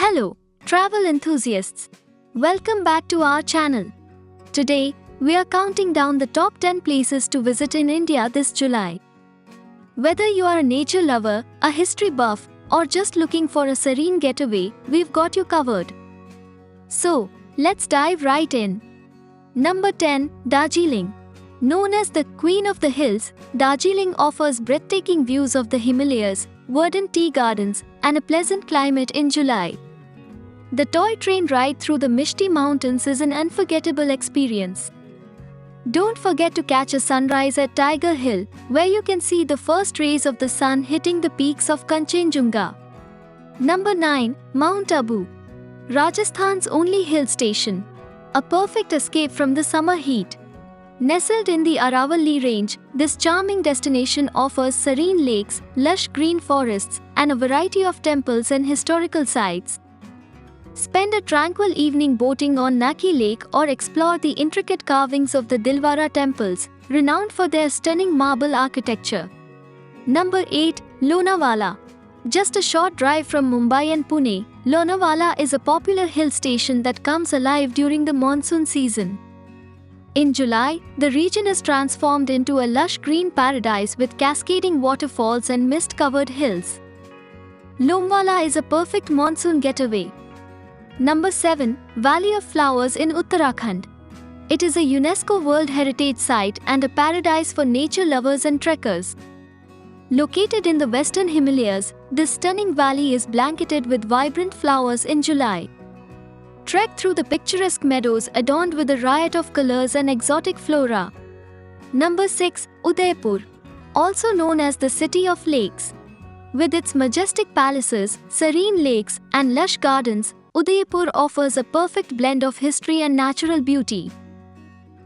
Hello, travel enthusiasts. Welcome back to our channel. Today, we are counting down the top 10 places to visit in India this July. Whether you are a nature lover, a history buff, or just looking for a serene getaway, we've got you covered. So, let's dive right in. Number 10, Darjeeling. Known as the Queen of the Hills, Darjeeling offers breathtaking views of the Himalayas, verdant tea gardens, and a pleasant climate in July. The toy train ride through the Mishti Mountains is an unforgettable experience. Don't forget to catch a sunrise at Tiger Hill, where you can see the first rays of the sun hitting the peaks of Kanchenjunga. Number 9, Mount Abu. Rajasthan's only hill station. A perfect escape from the summer heat. Nestled in the Aravalli range, this charming destination offers serene lakes, lush green forests, and a variety of temples and historical sites. Spend a tranquil evening boating on Naki Lake or explore the intricate carvings of the Dilwara temples, renowned for their stunning marble architecture. Number 8, Lonavala. Just a short drive from Mumbai and Pune, Lonavala is a popular hill station that comes alive during the monsoon season. In July, the region is transformed into a lush green paradise with cascading waterfalls and mist-covered hills. Lonavala is a perfect monsoon getaway. Number 7, Valley of Flowers in Uttarakhand. It is a UNESCO World Heritage Site and a paradise for nature lovers and trekkers. Located in the western Himalayas, this stunning valley is blanketed with vibrant flowers in July. Trek through the picturesque meadows adorned with a riot of colors and exotic flora. Number 6, Udaipur. Also known as the City of Lakes. With its majestic palaces, serene lakes, and lush gardens, Udaipur offers a perfect blend of history and natural beauty.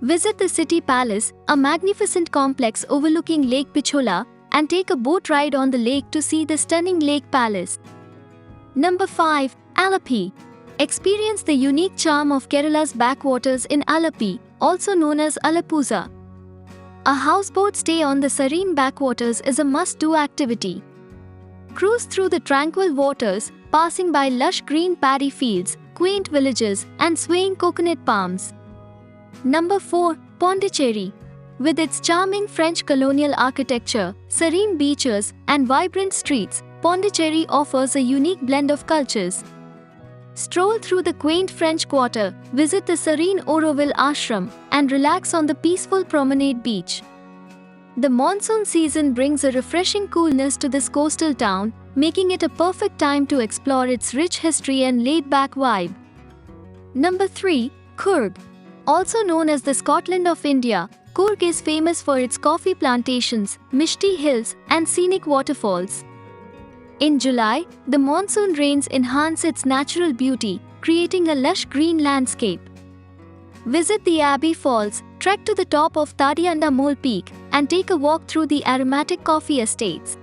Visit the City Palace, a magnificent complex overlooking Lake Pichola, and take a boat ride on the lake to see the stunning Lake Palace. Number 5, Alleppey. Experience the unique charm of Kerala's backwaters in Alleppey, also known as Alappuzha. A houseboat stay on the serene backwaters is a must-do activity. Cruise through the tranquil waters, passing by lush green paddy fields, quaint villages, and swaying coconut palms. Number 4, Pondicherry. With its charming French colonial architecture, serene beaches, and vibrant streets, Pondicherry offers a unique blend of cultures. Stroll through the quaint French Quarter, visit the serene Auroville Ashram, and relax on the peaceful promenade beach. The monsoon season brings a refreshing coolness to this coastal town, making it a perfect time to explore its rich history and laid-back vibe. Number 3, Coorg. Also known as the Scotland of India, Coorg is famous for its coffee plantations, Mishti Hills, and scenic waterfalls. In July, the monsoon rains enhance its natural beauty, creating a lush green landscape. Visit the Abbey Falls, trek to the top of Tadianda Mole Peak, and take a walk through the aromatic coffee estates.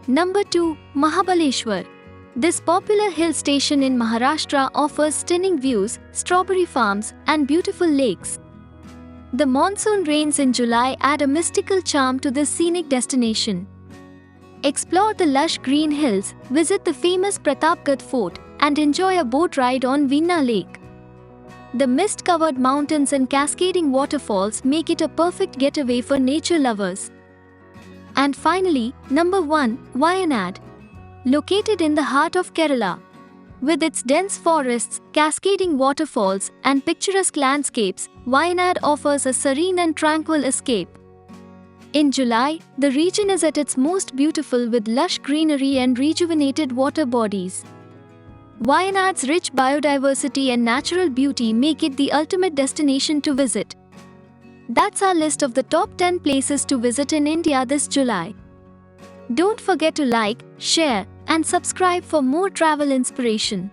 Number 2, Mahabaleshwar. This popular hill station in Maharashtra offers stunning views, strawberry farms, and beautiful lakes. The monsoon rains in July add a mystical charm to this scenic destination. Explore the lush green hills, visit the famous Pratapgarh Fort, and enjoy a boat ride on Veena Lake. The mist-covered mountains and cascading waterfalls make it a perfect getaway for nature lovers. And finally, number 1, Wayanad. Located in the heart of Kerala. With its dense forests, cascading waterfalls, and picturesque landscapes, Wayanad offers a serene and tranquil escape. In July, the region is at its most beautiful with lush greenery and rejuvenated water bodies. Wayanad's rich biodiversity and natural beauty make it the ultimate destination to visit. That's our list of the top 10 places to visit in India this July. Don't forget to like, share, and subscribe for more travel inspiration.